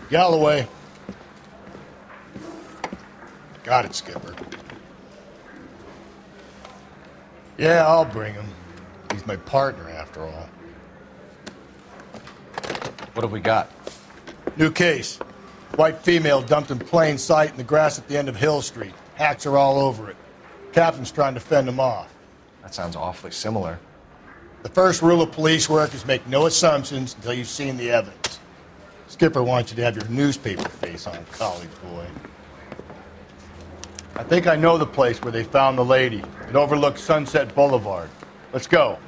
Galloway. Got it, Skipper. Yeah, I'll bring him. He's my partner, after all. What have we got? New case. White female dumped in plain sight in the grass at the end of Hill Street. Hacks are all over it. Captain's trying to fend him off. That sounds awfully similar. The first rule of police work is make no assumptions until you've seen the evidence. Skipper wants you to have your newspaper face on, college boy. I think I know the place where they found the lady. It overlooks Sunset Boulevard. Let's go.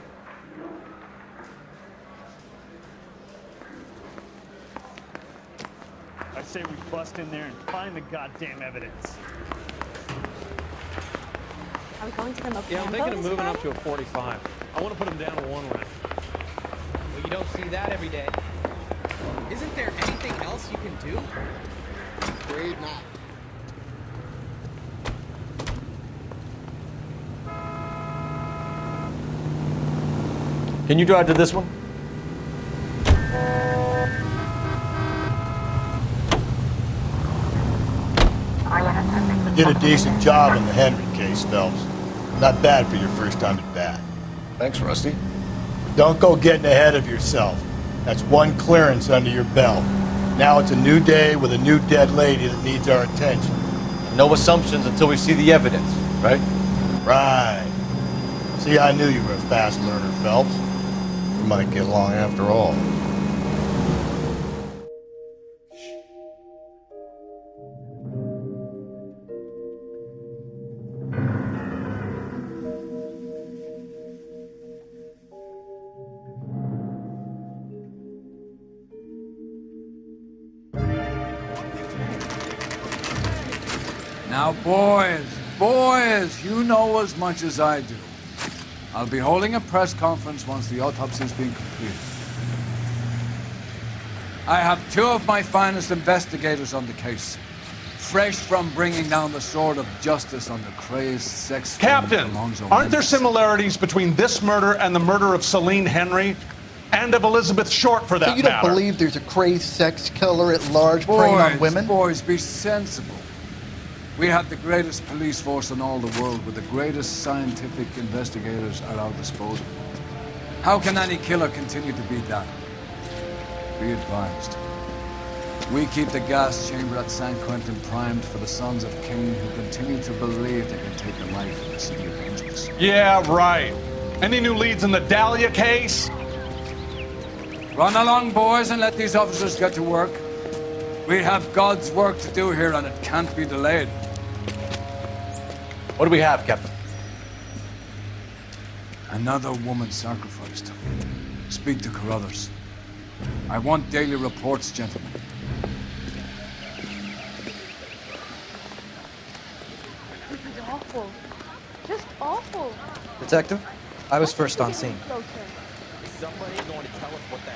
I say we bust in there and find the goddamn evidence. Are we going to the Yeah, I'm thinking of moving up to a 45. I want to put them down to one round. Well, you don't see that every day. Isn't there anything else you can do? Afraid not. Can you drive to this one? You did a decent job in the Henry case, Phelps. Not bad for your first time at bat. Thanks, Rusty. Don't go getting ahead of yourself. That's one clearance under your belt. Now it's a new day with a new dead lady that needs our attention. No assumptions until we see the evidence, right? Right. See, I knew you were a fast learner, Phelps. We might get along after all. Now, boys, you know as much as I do. I'll be holding a press conference once the autopsy's been completed. I have two of my finest investigators on the case, fresh from bringing down the sword of justice on the crazed sex... Captain, aren't there similarities between this murder and the murder of Celine Henry? And of Elizabeth Short, for that matter? So you don't believe there's a crazed sex killer at large preying on women? Boys, be sensible. We have the greatest police force in all the world with the greatest scientific investigators at our disposal. How can any killer continue to be that? Be advised. We keep the gas chamber at San Quentin primed for the sons of Cain who continue to believe they can take a life in the city of angels. Yeah, right. Any new leads in the Dahlia case? Run along, boys, and let these officers get to work. We have God's work to do here, and it can't be delayed. What do we have, Captain? Another woman sacrificed. Speak to Carruthers. I want daily reports, gentlemen. This is awful. Just awful. Detective, I was first on scene.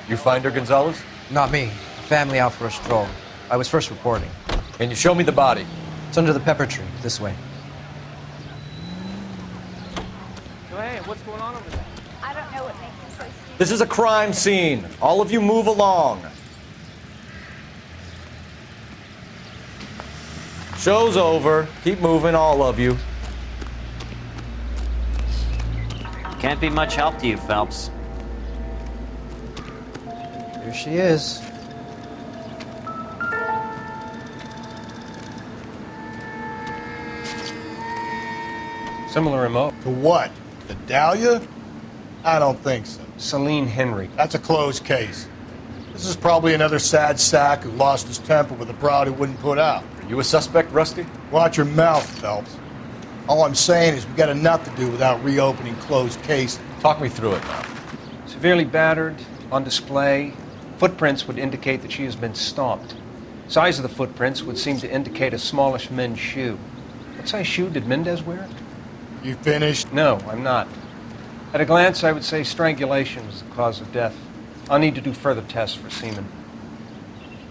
You find her, Gonzalez? Not me. Family out for a stroll. I was first reporting. Can you show me the body? It's under the pepper tree, this way. So, hey, what's going on over there? I don't know what makes him so stupid. This is a crime scene. All of you move along. Show's over. Keep moving, all of you. Can't be much help to you, Phelps. Here she is. Similar remote. To what? The Dahlia? I don't think so. Celine Henry. That's a closed case. This is probably another sad sack who lost his temper with a broad who wouldn't put out. Are you a suspect, Rusty? Watch your mouth, Phelps. All I'm saying is we got enough to do without reopening closed cases. Talk me through it now. Severely battered, on display. Footprints would indicate that she has been stomped. Size of the footprints would seem to indicate a smallish men's shoe. What size shoe did Mendez wear? You finished? No, I'm not. At a glance, I would say strangulation was the cause of death. I'll need to do further tests for semen.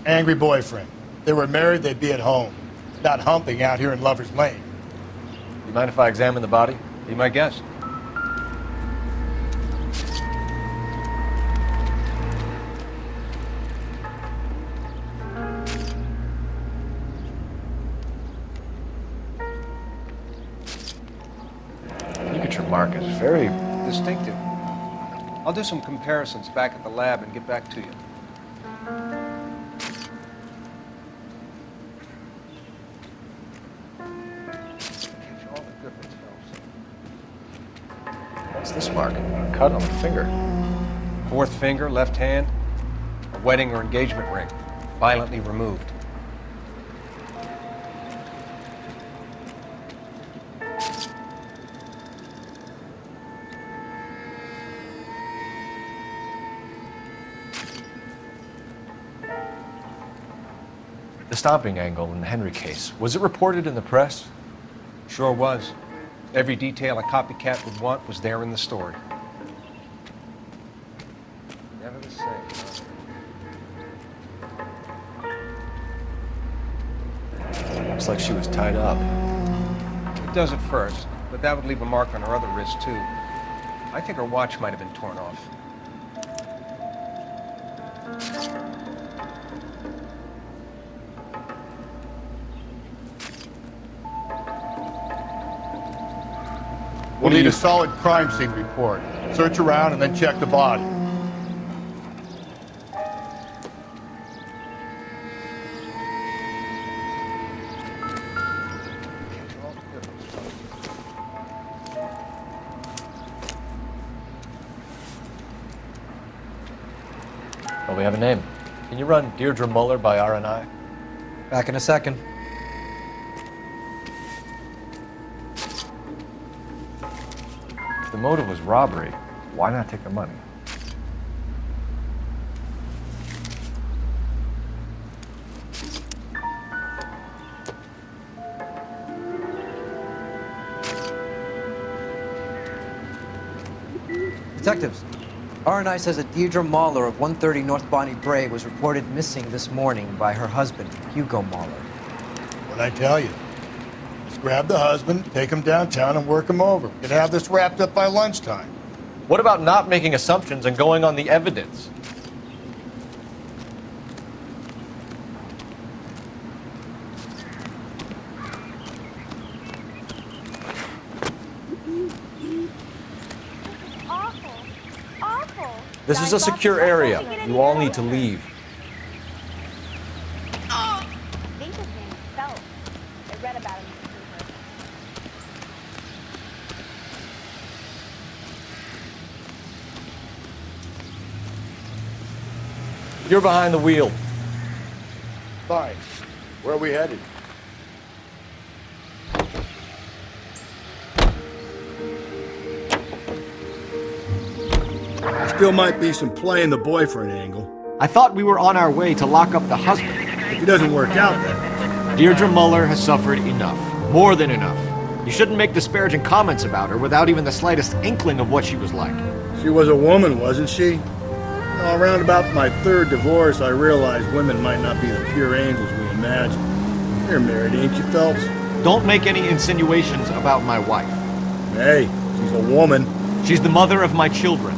Angry boyfriend. If they were married, they'd be at home, not humping out here in Lover's Lane. You mind if I examine the body? Be my guest. Signature mark is very distinctive. I'll do some comparisons back at the lab and get back to you. What's this mark? A cut on the finger. Fourth finger, left hand, a wedding or engagement ring, violently removed. The stomping angle in the Henry case, was it reported in the press? Sure was. Every detail a copycat would want was there in the story. Never the same. Looks like she was tied up. It does at first, but that would leave a mark on her other wrist, too. I think her watch might have been torn off. We'll need a solid crime scene report. Search around and then check the body. Well, we have a name. Can you run Deirdre Muller by RNI? Back in a second. If the motive was robbery, why not take the money? Detectives, RNI says that Deirdre Mahler of 130 North Bonnie Brae was reported missing this morning by her husband, Hugo Mahler. What'd I tell you? Just grab the husband, take him downtown, and work him over. We could have this wrapped up by lunchtime. What about not making assumptions and going on the evidence? This is a secure area. You all need to leave. I think his name is Phelps. I read about him in the paper. You're behind the wheel. Fine. Where are we headed? Still might be some play in the boyfriend angle. I thought we were on our way to lock up the husband. If he doesn't work out, then. Deirdre Muller has suffered enough. More than enough. You shouldn't make disparaging comments about her without even the slightest inkling of what she was like. She was a woman, wasn't she? Well, around about my third divorce, I realized women might not be the pure angels we imagine. You're married, ain't you, Phelps? Don't make any insinuations about my wife. Hey, she's a woman. She's the mother of my children.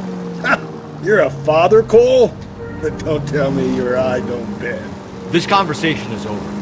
You're a father, Cole? But don't tell me your eye don't bend. This conversation is over.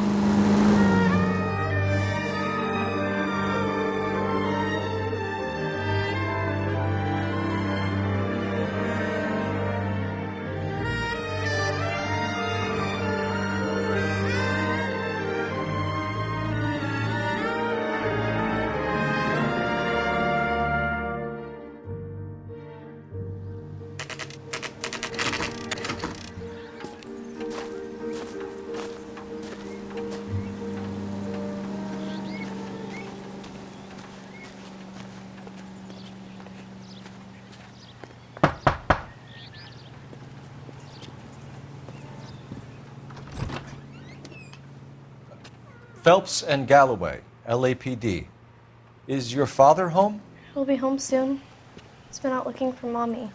Phelps and Galloway, LAPD. Is your father home? He'll be home soon. He's been out looking for Mommy.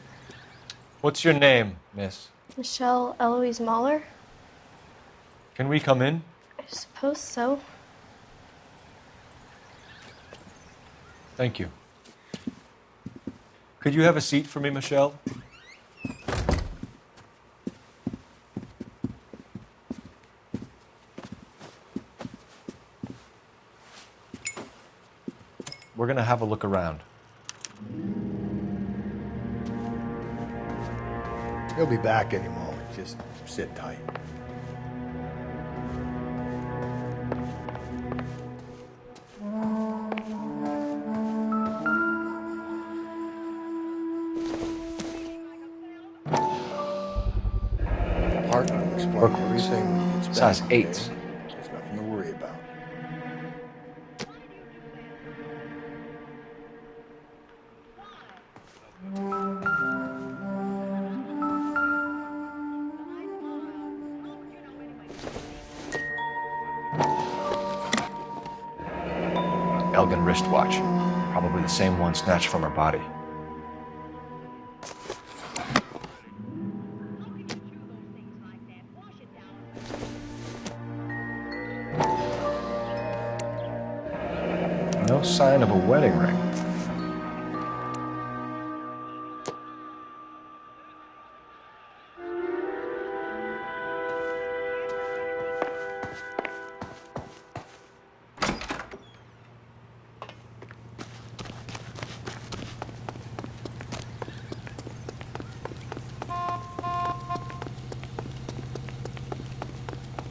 What's your name, miss? Michelle Eloise Mahler? Can we come in? I suppose so. Thank you. Could you have a seat for me, Michelle? We're gonna have a look around. He'll be back any moment. Just sit tight. Partner will explain everything when he gets back. Size 8. Okay? There's nothing to worry about. Elgin wristwatch. Probably the same one snatched from her body. No sign of a wedding ring.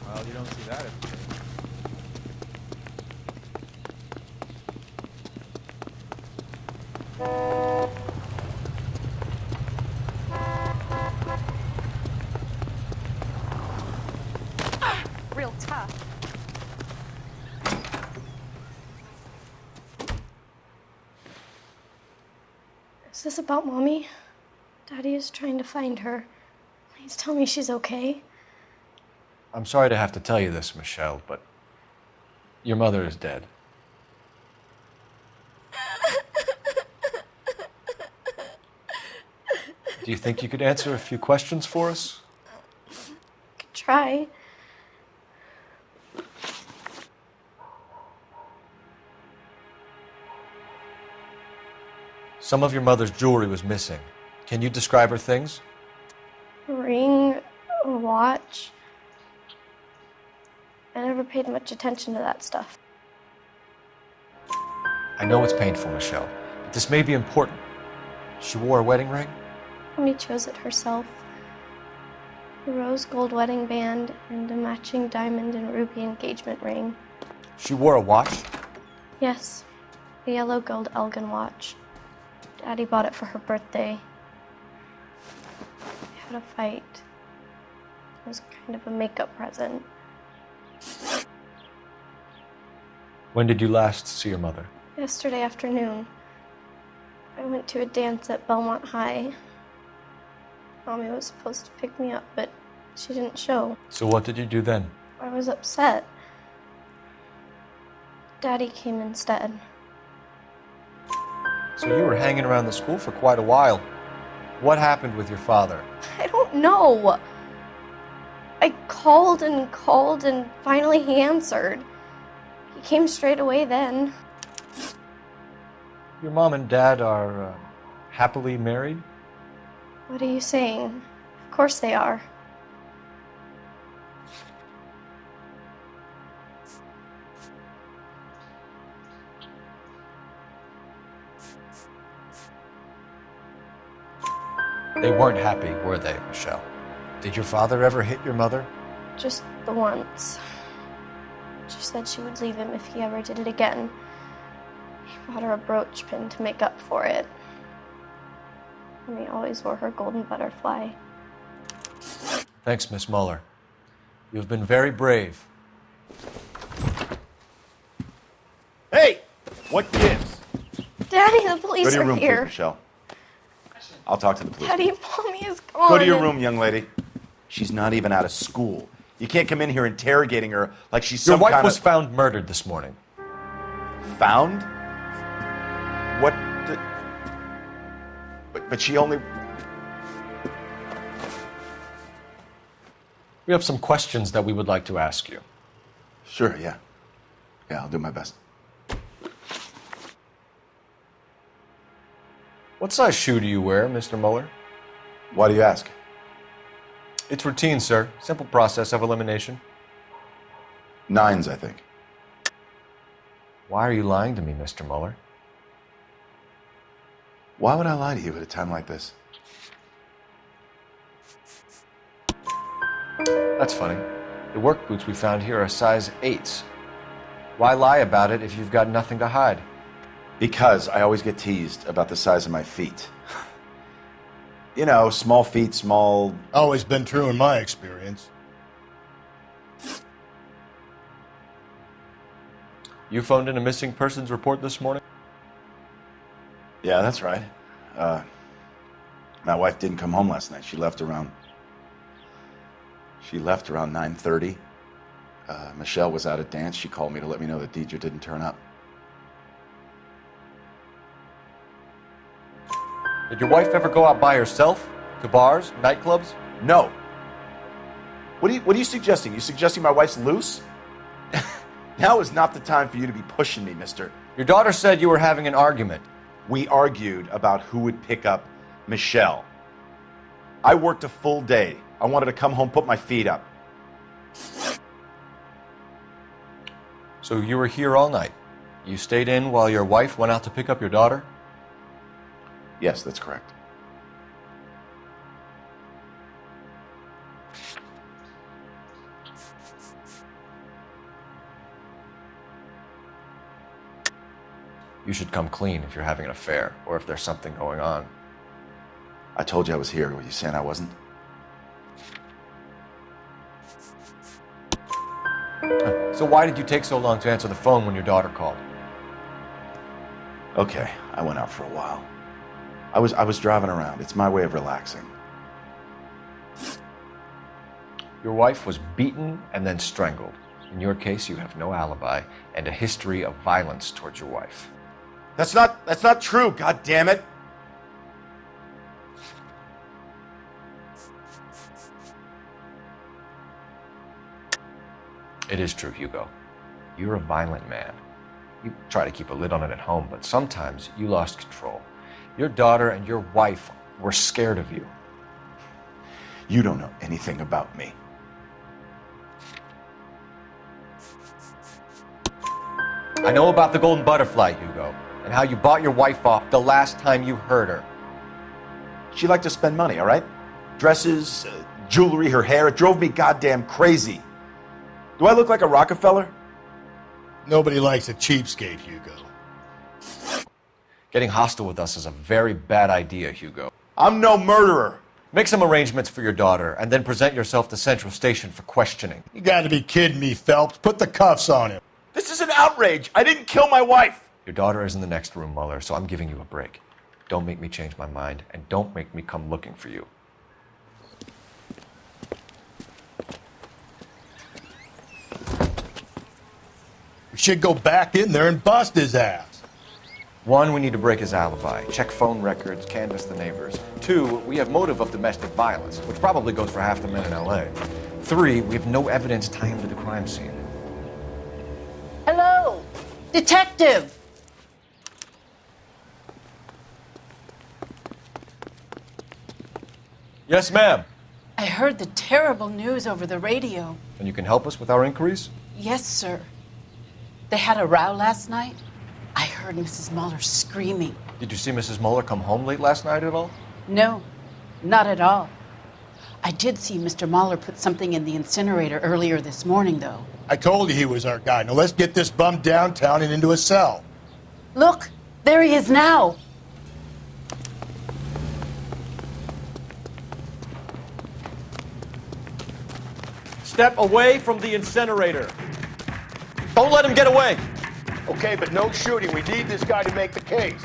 Well, you don't see that every day. Real tough. Is this about Mommy? Daddy is trying to find her. Please tell me she's okay. I'm sorry to have to tell you this, Michelle, but your mother is dead. Do you think you could answer a few questions for us? Could try. Some of your mother's jewelry was missing. Can you describe her things? A ring, a watch. I never paid much attention to that stuff. I know it's painful, Michelle, but this may be important. She wore a wedding ring? Mommy chose it herself. A rose gold wedding band and a matching diamond and ruby engagement ring. She wore a watch? Yes, a yellow gold Elgin watch. Daddy bought it for her birthday. We had a fight. It was kind of a makeup present. When did you last see your mother? Yesterday afternoon. I went to a dance at Belmont High. Mommy was supposed to pick me up, but she didn't show. So what did you do then? I was upset. Daddy came instead. So you were hanging around the school for quite a while. What happened with your father? I don't know. I called and finally he answered. He came straight away then. Your mom and dad are happily married? What are you saying? Of course they are. They weren't happy, were they, Michelle? Did your father ever hit your mother? Just the once. She said she would leave him if he ever did it again. He bought her a brooch pin to make up for it. And he always wore her golden butterfly. Thanks, Miss Muller. You've been very brave. Hey! What gives? Daddy, the police Go to your are room, here. please, Michelle. I'll talk to the police. Daddy, Mommy is gone. Go to your room, young lady. She's not even out of school. You can't come in here interrogating her like she's Your some wife kind was of... found murdered this morning. Found? What the... But she only... We have some questions that we would like to ask you. Sure, yeah. Yeah, I'll do my best. What size shoe do you wear, Mr. Mueller? Why do you ask? It's routine, sir. Simple process of elimination. 9s, I think. Why are you lying to me, Mr. Mueller? Why would I lie to you at a time like this? That's funny. The work boots we found here are size 8s. Why lie about it if you've got nothing to hide? Because I always get teased about the size of my feet. You know, small feet, small... Always been true in my experience. You phoned in a missing persons report this morning? Yeah, that's right. My wife didn't come home last night. She left around 9:30. Michelle was out at dance. She called me to let me know that Deidre didn't turn up. Did your wife ever go out by herself? To bars, nightclubs? No. What are you suggesting? You suggesting my wife's loose? Now is not the time for you to be pushing me, mister. Your daughter said you were having an argument. We argued about who would pick up Michelle. I worked a full day. I wanted to come home, put my feet up. So you were here all night. You stayed in while your wife went out to pick up your daughter? Yes, that's correct. You should come clean if you're having an affair or if there's something going on. I told you I was here. Were you saying I wasn't? So why did you take so long to answer the phone when your daughter called? Okay, I went out for a while. I was driving around. It's my way of relaxing. Your wife was beaten and then strangled. In your case, you have no alibi and a history of violence towards your wife. That's not true, God damn it. It is true, Hugo. You're a violent man. You try to keep a lid on it at home, but sometimes you lost control. Your daughter and your wife were scared of you. You don't know anything about me. I know about the golden butterfly, Hugo, and how you bought your wife off the last time you heard her. She liked to spend money, all right? Dresses, jewelry, her hair. It drove me goddamn crazy. Do I look like a Rockefeller? Nobody likes a cheapskate, Hugo. Getting hostile with us is a very bad idea, Hugo. I'm no murderer. Make some arrangements for your daughter, and then present yourself to Central Station for questioning. You gotta be kidding me, Phelps. Put the cuffs on him. This is an outrage. I didn't kill my wife. Your daughter is in the next room, Mueller, so I'm giving you a break. Don't make me change my mind, and don't make me come looking for you. We should go back in there and bust his ass. 1, we need to break his alibi. Check phone records, canvass the neighbors. 2, we have motive of domestic violence, which probably goes for half the men in LA. 3, we have no evidence tying him to the crime scene. Hello, detective. Yes, ma'am. I heard the terrible news over the radio. And you can help us with our inquiries? Yes, sir. They had a row last night. I heard Mrs. Mueller screaming. Did you see Mrs. Mueller come home late last night at all? No, not at all. I did see Mr. Mueller put something in the incinerator earlier this morning, though. I told you he was our guy. Now let's get this bum downtown and into a cell. Look, there he is now. Step away from the incinerator. Don't let him get away. Okay, but no shooting. We need this guy to make the case.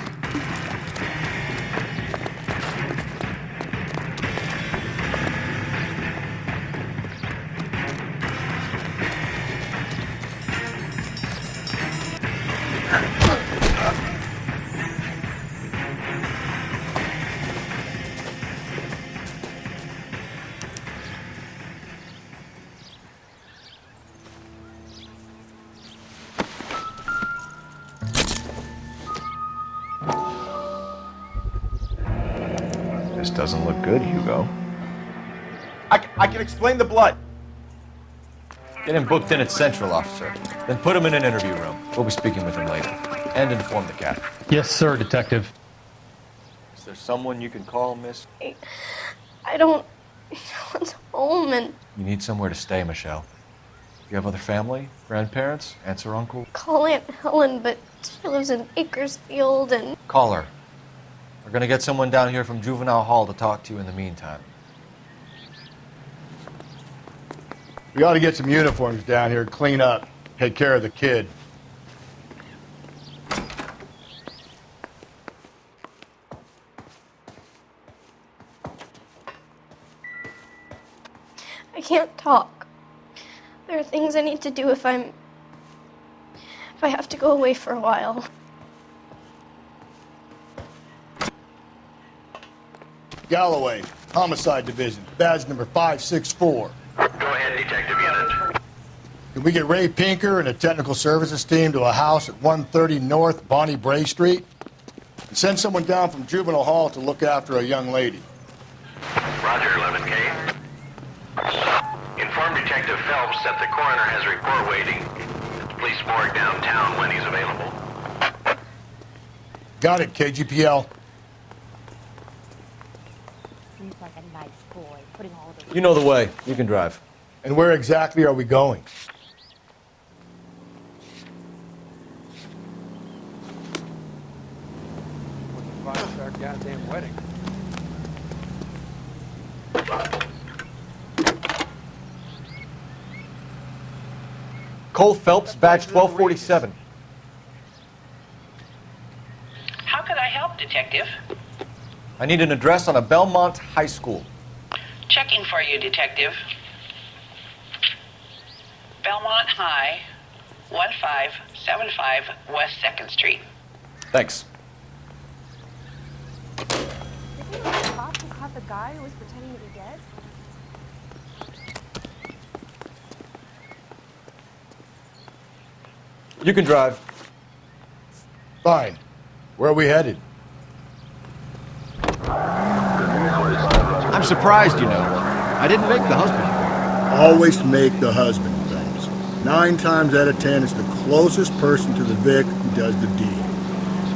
doesn't look good, Hugo. I can explain the blood. Get him booked in at Central, officer. Then put him in an interview room. We'll be speaking with him later. And inform the captain. Yes, sir, Detective. Is there someone you can call, miss? I don't want home and You need somewhere to stay, Michelle. You have other family? Grandparents? Aunts or uncle? call Aunt Helen, but she lives in Bakersfield and Call her. We're gonna get someone down here from Juvenile Hall to talk to you in the meantime. We ought to get some uniforms down here, clean up, take care of the kid. I can't talk. There are things I need to do if I have to go away for a while. Galloway, Homicide Division, badge number 564. Go ahead, Detective Unit. Can we get Ray Pinker and a technical services team to a house at 130 North Bonnie Bray Street? And send someone down from Juvenile Hall to look after a young lady. Roger, 11K. Inform Detective Phelps that the coroner has a report waiting at the police morgue downtown when he's available. Got it, KGPL. Seems like a nice boy, putting all the... You know the way. You can drive. And where exactly are we going? Our goddamn wedding. Cole Phelps, badge 1247. How can I help, Detective? I need an address on a Belmont High School. Checking for you, Detective. Belmont High, 1575 West 2nd Street. Thanks. Isn't it the cop who caught the guy who was pretending to be dead? You can drive. Fine. Where are we headed? I'm surprised, you know. I didn't make the husband. Always make the husband, Phelps. 9 times out of 10, it's the closest person to the Vic who does the deed.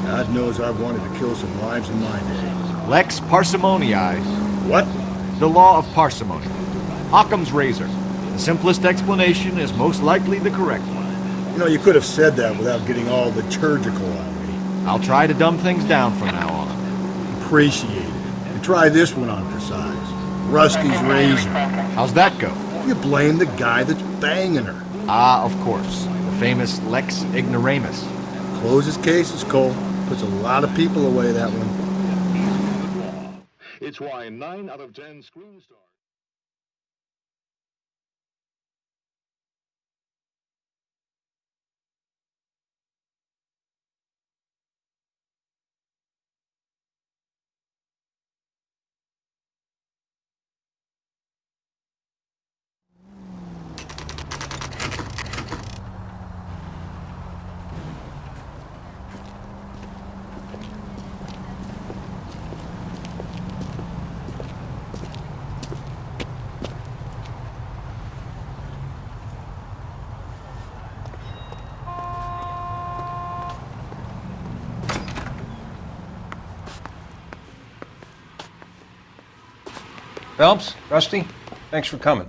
God knows I've wanted to kill some lives in my day. Lex parsimoniae. What? The law of parsimony. Occam's razor. The simplest explanation is most likely the correct one. You know, you could have said that without getting all liturgical on me. I'll try to dumb things down from now on. Appreciate it. And try this one on for size. Rusty's razor. How's that go? You blame the guy that's banging her. Ah, of course. The famous Lex ignoramus. Closes cases, Cole. Puts a lot of people away, that one. It's why 9 out of 10 screen stars. Phelps, Rusty, thanks for coming.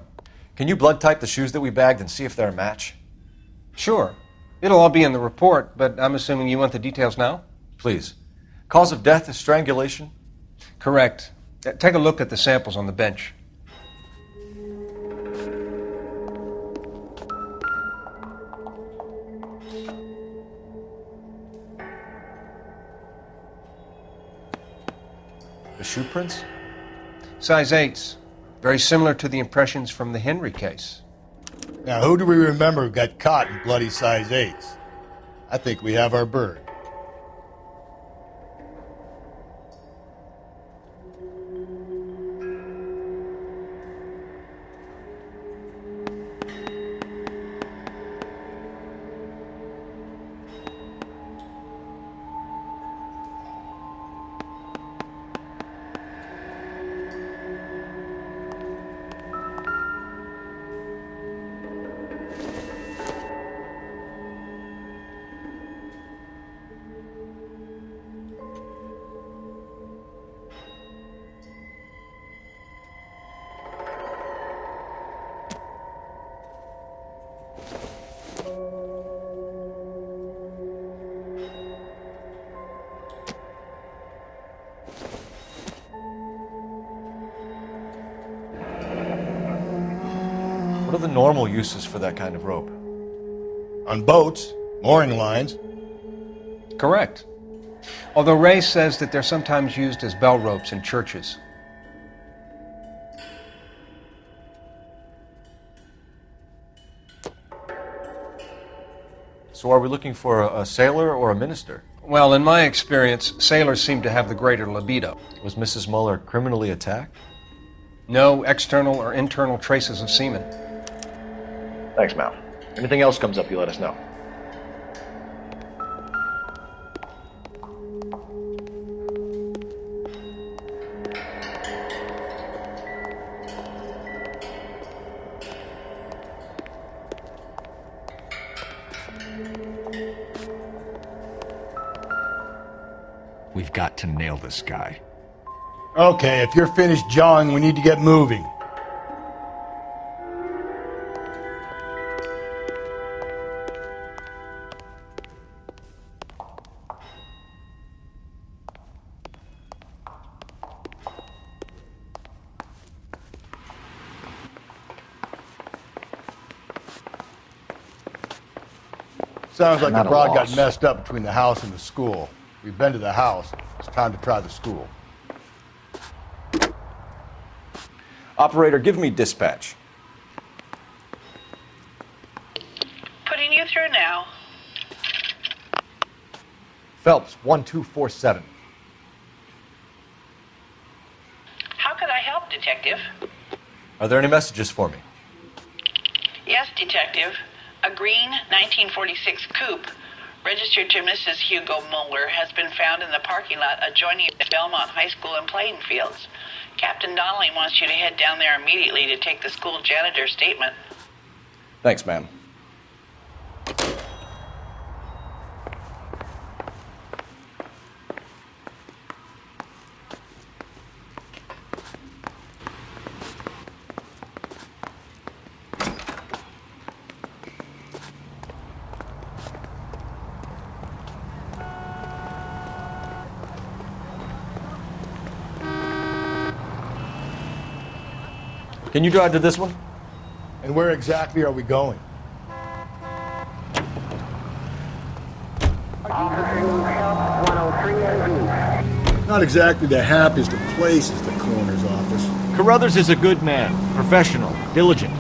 Can you blood type the shoes that we bagged and see if they're a match? Sure. It'll all be in the report, but I'm assuming you want the details now? Please. Cause of death is strangulation? Correct. Take a look at the samples on the bench. The shoe prints? Size 8s. Very similar to the impressions from the Henry case. Now, who do we remember got caught in bloody size 8s? I think we have our bird. are the normal uses for that kind of rope? On boats, mooring lines. Correct. Although Ray says that they're sometimes used as bell ropes in churches. So are we looking for a sailor or a minister? Well, in my experience, sailors seem to have the greater libido. Was Mrs. Muller criminally attacked? No external or internal traces of semen. Thanks, Mal. Anything else comes up, you let us know. We've got to nail this guy. Okay, if you're finished jawing, we need to get moving. Sounds like the broad got messed up between the house and the school. We've been to the house. It's time to try the school. Operator, give me dispatch. Putting you through now. Phelps, 1247. How could I help, Detective? Are there any messages for me? Yes, Detective. A green 1946 coupe, registered to Mrs. Hugo Muller, has been found in the parking lot adjoining the Belmont High School and playing fields. Captain Donnelly wants you to head down there immediately to take the school janitor's statement. Thanks, ma'am. Can you drive to this one? And where exactly are we going? Not exactly the happiest of places, the coroner's office. Carruthers is a good man, professional, diligent.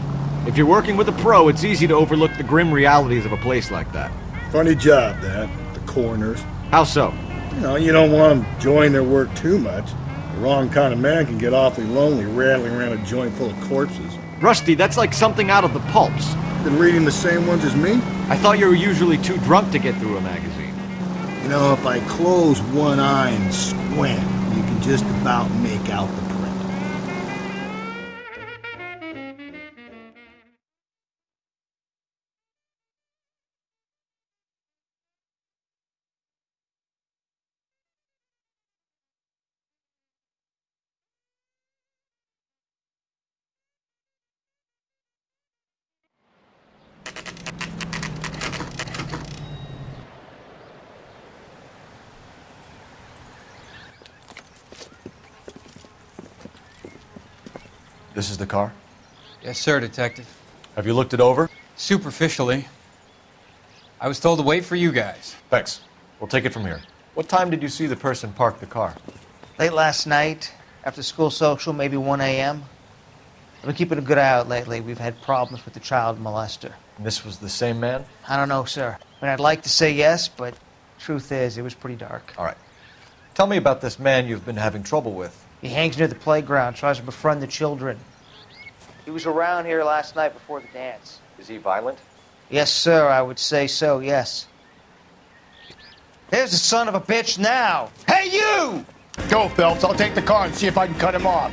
If you're working with a pro, it's easy to overlook the grim realities of a place like that. Funny job, that, the coroner's. How so? You don't want them enjoying their work too much. The wrong kind of man can get awfully lonely rattling around a joint full of corpses. Rusty, that's like something out of the pulps. Been reading the same ones as me? I thought you were usually too drunk to get through a magazine. If I close one eye and squint, you can just about make out the print. This is the car? Yes, sir, Detective. Have you looked it over? Superficially. I was told to wait for you guys. Thanks. We'll take it from here. What time did you see the person park the car? Late last night, after school social, maybe 1 a.m. I've been keeping a good eye out lately. We've had problems with the child molester. And this was the same man? I don't know, sir. I mean, I'd like to say yes, but truth is, it was pretty dark. All right. Tell me about this man you've been having trouble with. He hangs near the playground, tries to befriend the children. He was around here last night before the dance. Is he violent? Yes, sir, I would say so, yes. There's the son of a bitch now! Hey, you! Go, Phelps. I'll take the car and see if I can cut him off.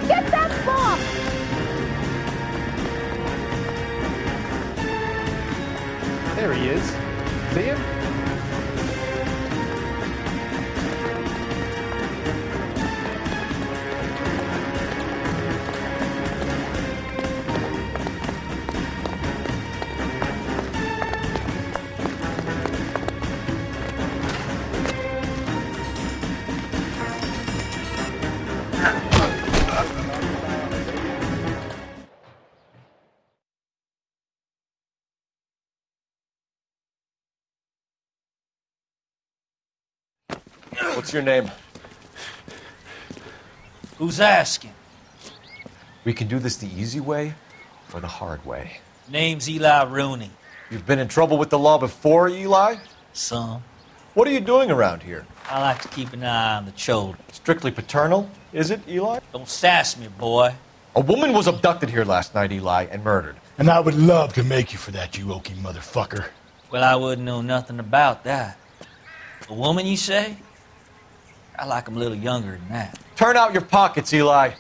Get that bomb! What's your name? Who's asking? We can do this the easy way or the hard way. Name's Eli Rooney. You've been in trouble with the law before, Eli? Some. What are you doing around here? I like to keep an eye on the children. Strictly paternal, is it, Eli? Don't sass me, boy. A woman was abducted here last night, Eli, and murdered. And I would love to make you for that, you oaky motherfucker. Well, I wouldn't know nothing about that. A woman, you say? I like 'em a little younger than that. Turn out your pockets, Eli.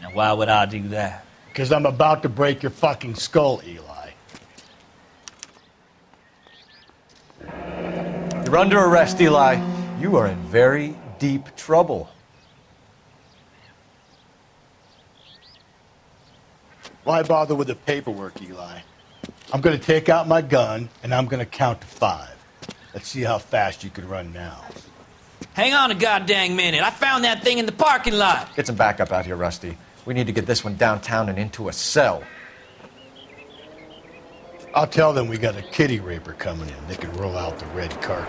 Now, why would I do that? Because I'm about to break your fucking skull, Eli. You're under arrest, Eli. You are in very deep trouble. Why bother with the paperwork, Eli? I'm gonna take out my gun, and I'm gonna count to 5. Let's see how fast you can run now. Hang on a goddamn minute. I found that thing in the parking lot. Get some backup out here, Rusty. We need to get this one downtown and into a cell. I'll tell them we got a kitty raper coming in. They can roll out the red carpet.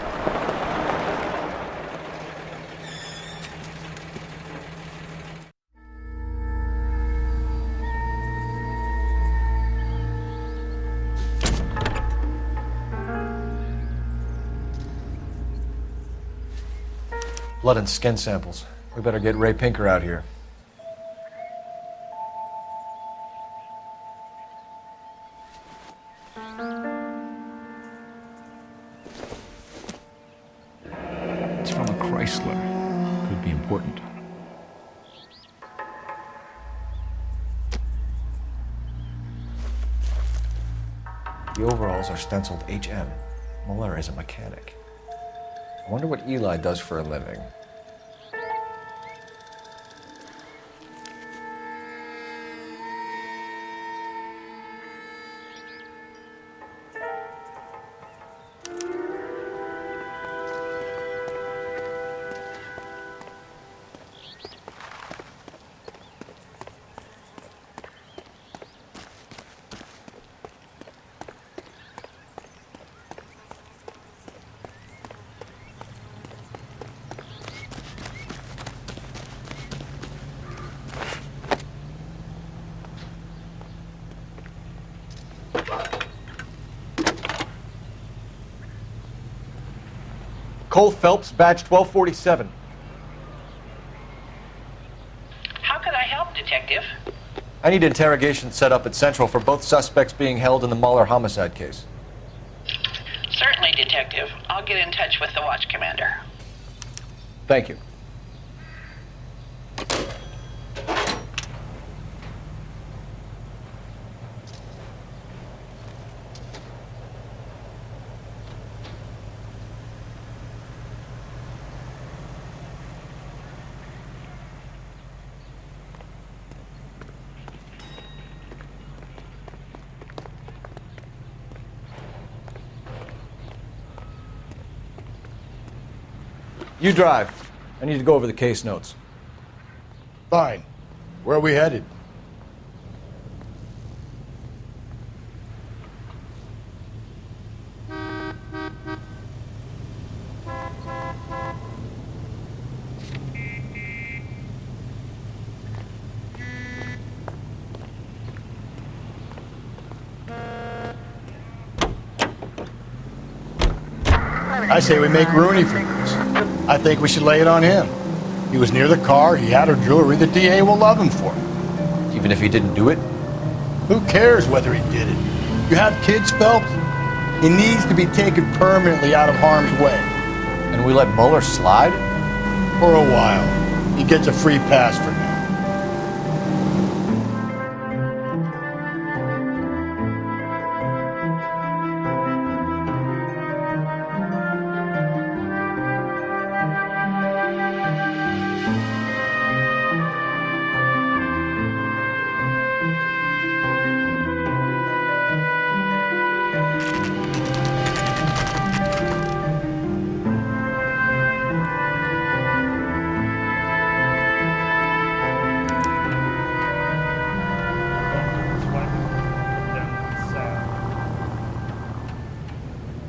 Blood and skin samples. We better get Ray Pinker out here. It's from a Chrysler. Could be important. The overalls are stenciled HM. Muller is a mechanic. I wonder what Eli does for a living. Cole Phelps, badge 1247. How could I help, Detective? I need interrogation set up at Central for both suspects being held in the Muller homicide case. Certainly, Detective. I'll get in touch with the watch commander. Thank you. You drive. I need to go over the case notes. Fine. Where are we headed? I say we make Rooney for this. I think we should lay it on him. He was near the car, he had her jewelry, the DA will love him for it. Even if he didn't do it? Who cares whether he did it? You have kids, Phelps? He needs to be taken permanently out of harm's way. And we let Muller slide? For a while. He gets a free pass for now.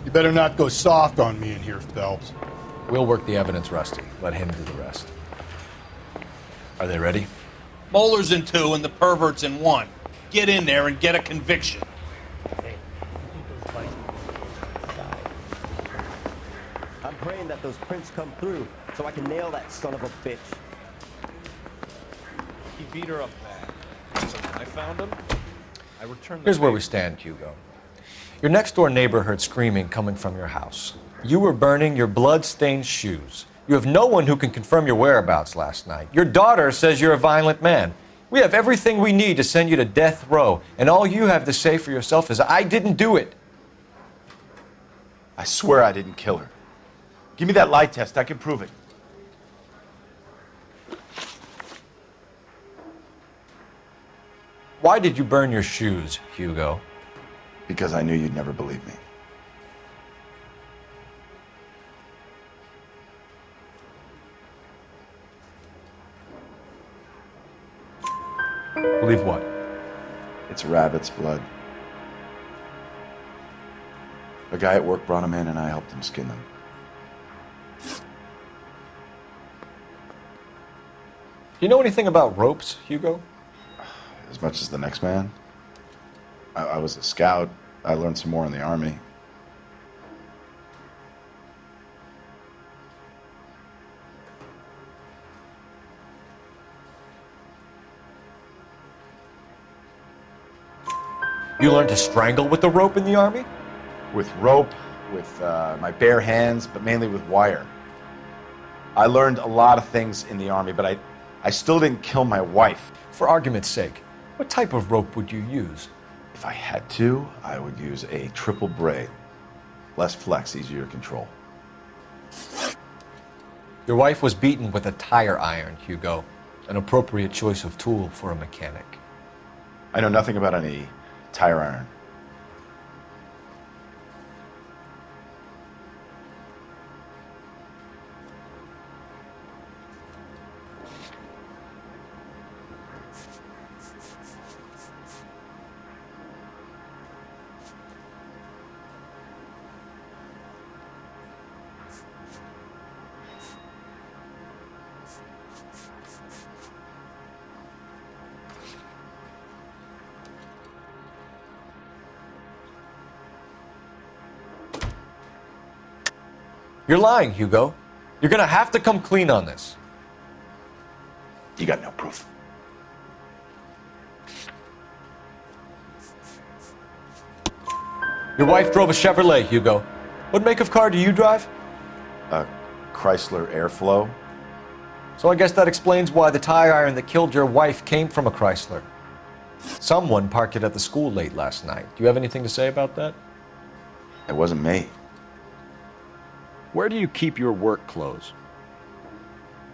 You better not go soft on me in here, Phelps. We'll work the evidence, Rusty. Let him do the rest. Are they ready? Moeller's in 2 and the pervert's in 1. Get in there and get a conviction. I'm praying that those prints come through so I can nail that son of a bitch. He beat her up bad. So when I found him, I returned the Here's where we favor. stand, Hugo. Your next-door neighbor heard screaming coming from your house. You were burning your blood-stained shoes. You have no one who can confirm your whereabouts last night. Your daughter says you're a violent man. We have everything we need to send you to death row, and all you have to say for yourself is, I didn't do it. I swear I didn't kill her. Give me that lie test. I can prove it. Why did you burn your shoes, Hugo? Because I knew you'd never believe me. Believe what? It's rabbit's blood. A guy at work brought him in and I helped him skin them. Do you know anything about ropes, Hugo? As much as the next man. I was a scout. I learned some more in the army. You learned to strangle with the rope in the army? With rope, with my bare hands, but mainly with wire. I learned a lot of things in the army, but I still didn't kill my wife. For argument's sake, what type of rope would you use? If I had to, I would use a triple braid. Less flex, easier to control. Your wife was beaten with a tire iron, Hugo. An appropriate choice of tool for a mechanic. I know nothing about any tire iron. You're lying, Hugo. You're gonna have to come clean on this. You got no proof. Your wife drove a Chevrolet, Hugo. What make of car do you drive? A Chrysler Airflow. So I guess that explains why the tire iron that killed your wife came from a Chrysler. Someone parked it at the school late last night. Do you have anything to say about that? It wasn't me. Where do you keep your work clothes?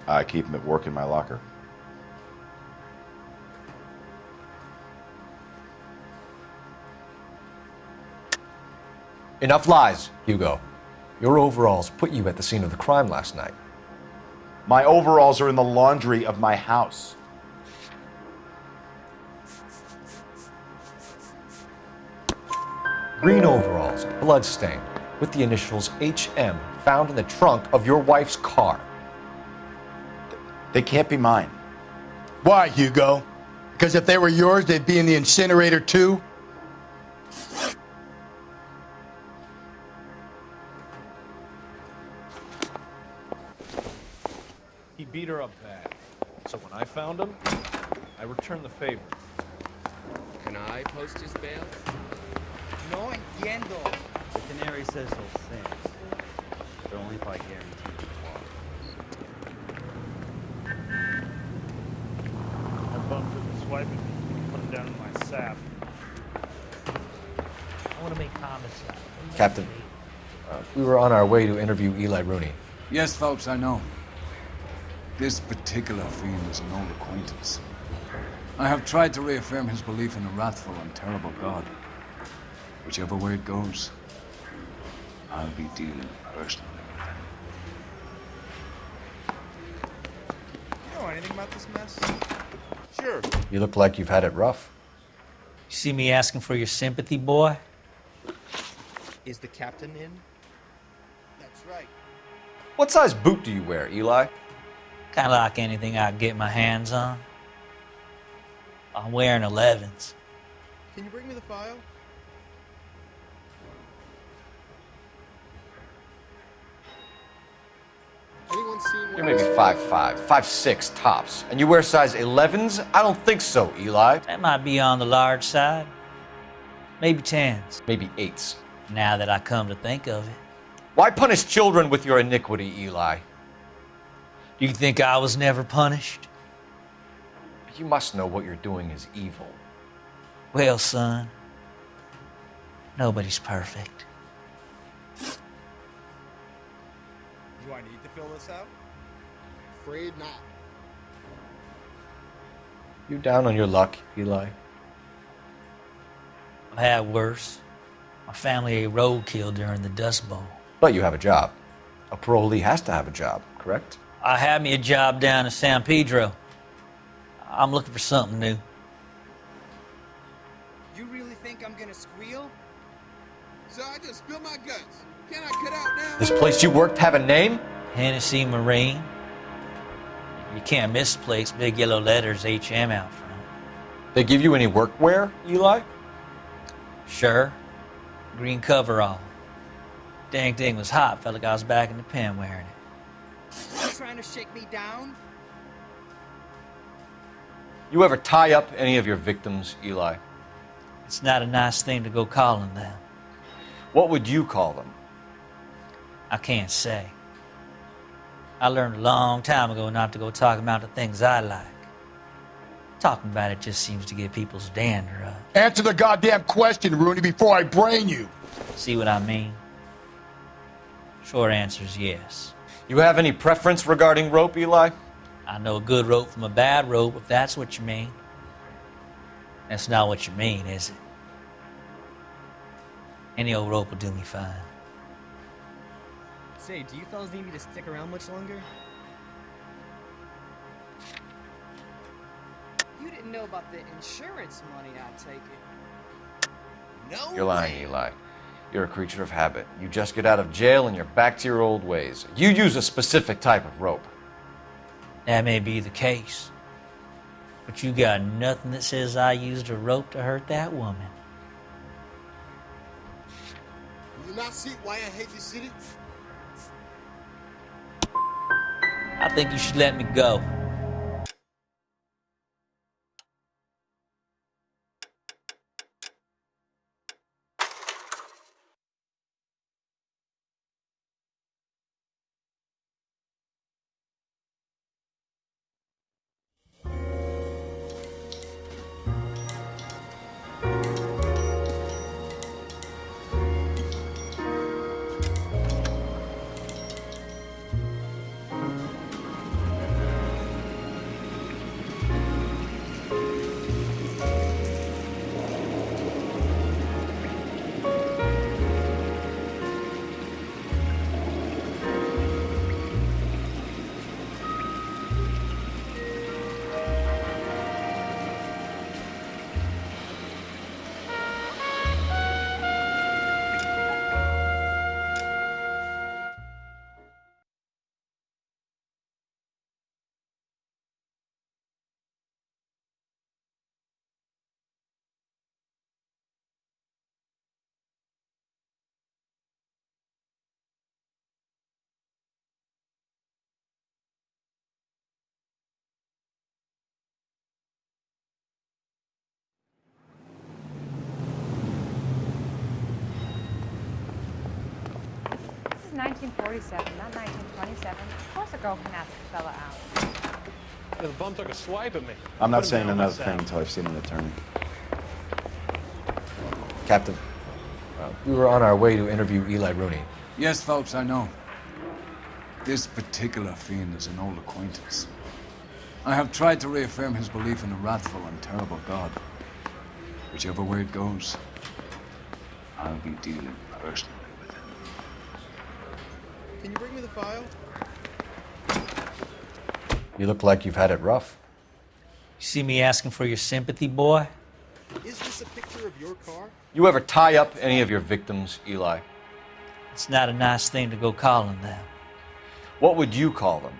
I keep them at work in my locker. Enough lies, Hugo. Your overalls put you at the scene of the crime last night. My overalls are in the laundry of my house. Green overalls, bloodstained, with the initials HM found in the trunk of your wife's car. They can't be mine. Why, Hugo? Because if they were yours, they'd be in the incinerator too? He beat her up bad. So when I found him, I returned the favor. Can I post his bail? No entiendo. The canary says he'll sing, but only if I guarantee the water. I bumped with his wife and put him down in my sap. I want to make homicide. Captain, we were on our way to interview Eli Rooney. Yes, Phelps, I know. This particular fiend is an old acquaintance. I have tried to reaffirm his belief in a wrathful and terrible God. Whichever way it goes, I'll be dealing personally with him. You know anything about this mess? Sure. You look like you've had it rough. You see me asking for your sympathy, boy? Is the captain in? That's right. What size boot do you wear, Eli? Kind of like anything I can get my hands on. I'm wearing 11s. Can you bring me the file? Anyone seen You're maybe 5'5", 5'6" tops. And you wear size 11s? I don't think so, Eli. That might be on the large side. Maybe 10s. Maybe 8s. Now that I come to think of it. Why punish children with your iniquity, Eli? Do you think I was never punished? You must know what you're doing is evil. Well, son, nobody's perfect. Do I need to fill this out? Afraid not. You down on your luck, Eli? I've had worse. My family ate roadkill during the Dust Bowl. But you have a job. A parolee has to have a job, correct? I had me a job down in San Pedro. I'm looking for something new. You really think I'm gonna squeal? So I just spill my guts. Can I cut out now? This place you worked have a name? Hennessy Marine. You can't misplace big yellow letters HM out front. They give you any workwear, Eli? Sure. Green coverall. Dang thing was hot. Felt like I was back in the pen wearing it. You trying to shake me down? You ever tie up any of your victims, Eli? It's not a nice thing to go calling them. What would you call them? I can't say. I learned a long time ago not to go talking about the things I like. Talking about it just seems to get people's dander up. Answer the goddamn question, Rooney, before I brain you. See what I mean? Short answer is yes. You have any preference regarding rope, Eli? I know a good rope from a bad rope, if that's what you mean. That's not what you mean, is it? Any old rope will do me fine. Say, do you fellas need me to stick around much longer? You didn't know about the insurance money, I take it. No. You're lying, Eli. You're a creature of habit. You just get out of jail and you're back to your old ways. You use a specific type of rope. That may be the case. But you got nothing that says I used a rope to hurt that woman. You not see why I hate this city? I think you should let me go. This is 1947, not 1927. Of course a girl can ask a fella out. The bum took a swipe at me. I'm not Put him saying down another myself. thing until I've seen an attorney. Captain, we were on our way to interview Eli Rooney. Yes, folks, I know. This particular fiend is an old acquaintance. I have tried to reaffirm his belief in a wrathful and terrible God. Whichever way it goes, I'll be dealing personally with him. Can you bring me the file? You look like you've had it rough. You see me asking for your sympathy, boy? Is this a picture of your car? You ever tie up any of your victims, Eli? It's not a nice thing to go calling them. What would you call them?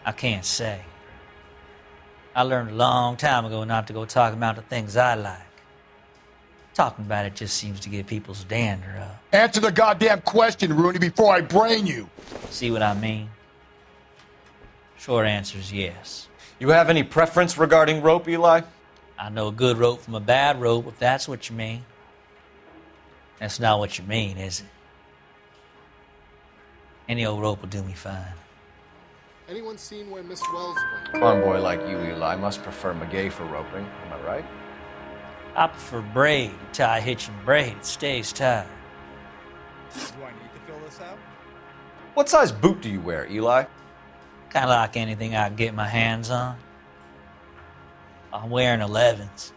I can't say. I learned a long time ago not to go talking about the things I like. Talking about it just seems to get people's dander up. Answer the goddamn question, Rooney, before I brain you. See what I mean? Short answer is yes. You have any preference regarding rope, Eli? I know a good rope from a bad rope, if that's what you mean. That's not what you mean, is it? Any old rope will do me fine. Anyone seen where Miss Wells went? Convoy like you, Eli, must prefer McGay for roping. Am I right? I prefer braid. You tie a hitch and braid, it stays tied. Do I need to fill this out? What size boot do you wear, Eli? Kind of like anything I can get my hands on. I'm wearing 11s.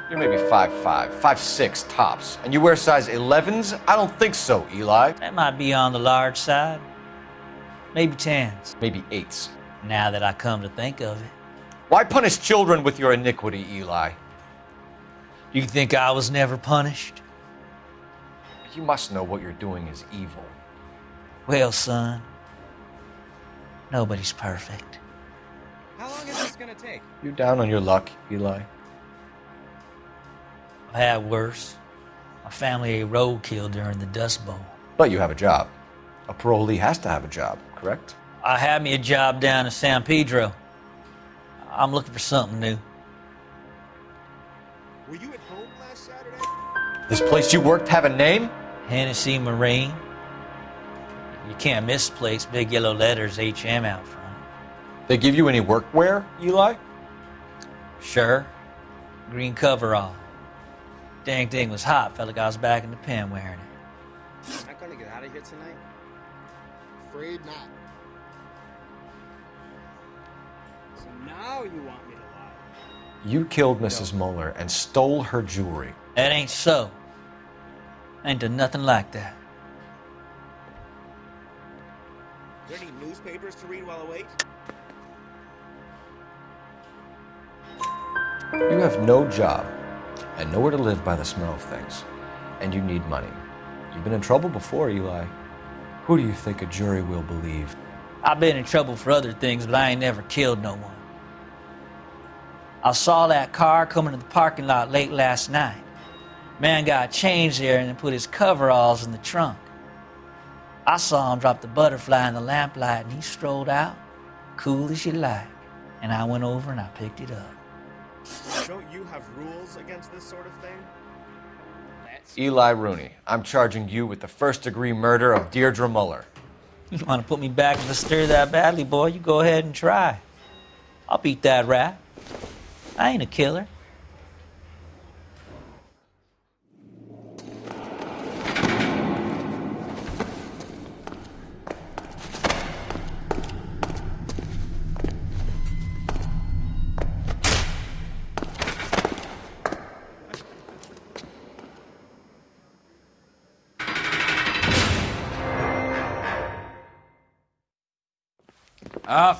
You're maybe 5'5", 5'6" tops, and you wear size 11s? I don't think so, Eli. That might be on the large side. Maybe 10s. Maybe 8s. Now that I come to think of it. Why punish children with your iniquity, Eli? You think I was never punished? You must know what you're doing is evil. Well, son, nobody's perfect. How long is this gonna take? You're down on your luck, Eli. I've had worse. My family ate roadkill during the Dust Bowl. But you have a job. A parolee has to have a job, correct? I had me a job down in San Pedro. I'm looking for something new. Were you at home last Saturday? This place you worked have a name? Hennessy Marine. You can't miss the place. Big yellow letters, HM out front. They give you any workwear, Eli? Sure. Green coverall. Dang thing was hot. Felt like I was back in the pen wearing it. Am I gonna get out of here tonight? Afraid not. So now you want me to lie? You killed Mrs. Muller and stole her jewelry. That ain't so. I ain't done nothing like that. Are there any newspapers to read while I wait? You have no job and nowhere to live by the smell of things. And you need money. You've been in trouble before, Eli. Who do you think a jury will believe? I've been in trouble for other things, but I ain't never killed no one. I saw that car coming to the parking lot late last night. Man got changed there and then put his coveralls in the trunk. I saw him drop the butterfly in the lamplight and he strolled out, cool as you like. And I went over and I picked it up. Don't you have rules against this sort of thing? Eli Rooney, I'm charging you with the first-degree murder of Deirdre Muller. You want to put me back in the stir that badly, boy? You go ahead and try. I'll beat that rap. I ain't a killer.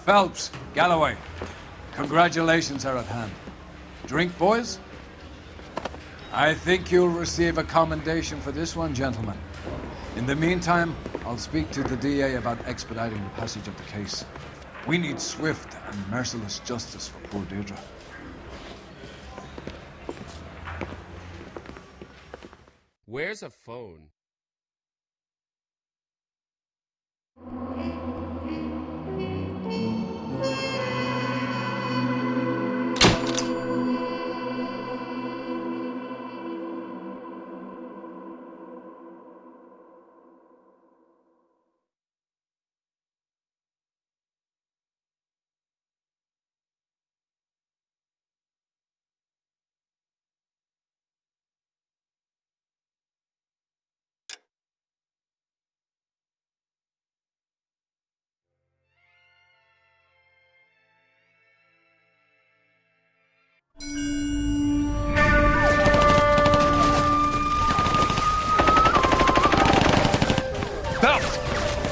Phelps, Galloway, congratulations are at hand. Drink, boys? I think you'll receive a commendation for this one, gentlemen. In the meantime, I'll speak to the DA about expediting the passage of the case. We need swift and merciless justice for poor Deirdre. Where's a phone?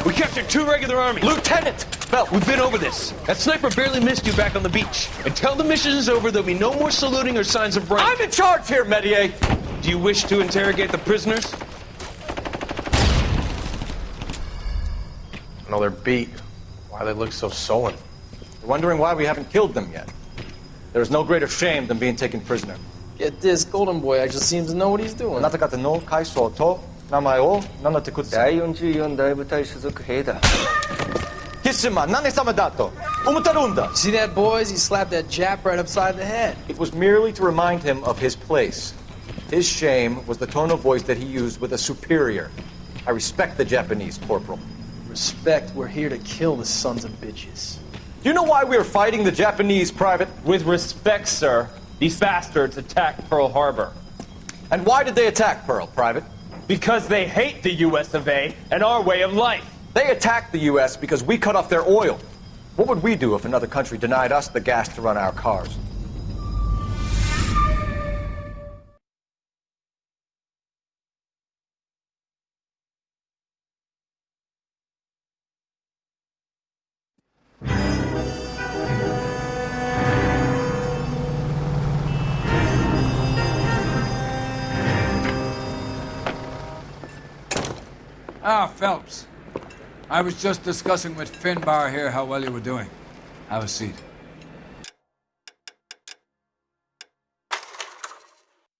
We captured 2 regular army. Lieutenant! Belt, we've been over this. That sniper barely missed you back on the beach. Until the mission is over, there'll be no more saluting or signs of break. I'm in charge here, Medier! Do you wish to interrogate the prisoners? No, they're beat. Why they look so sullen? You're wondering why we haven't killed them yet. There is no greater shame than being taken prisoner. Get this, Golden Boy actually seems to know what he's doing. あなた方の階層と名前を名乗ってください。第44大部隊所属兵だ。貴島何様だと思ってるんだ。 See that, boys? He slapped that Jap right upside the head. It was merely to remind him of his place. His shame was the tone of voice that he used with a superior. I respect the Japanese, Corporal. Respect, we're here to kill the sons of bitches. Do you know why we are fighting the Japanese, Private? With respect, sir, these bastards attacked Pearl Harbor. And why did they attack Pearl, Private? Because they hate the US of A and our way of life. They attacked the US because we cut off their oil. What would we do if another country denied us the gas to run our cars? Ah, Phelps. I was just discussing with Finbar here how well you were doing. Have a seat.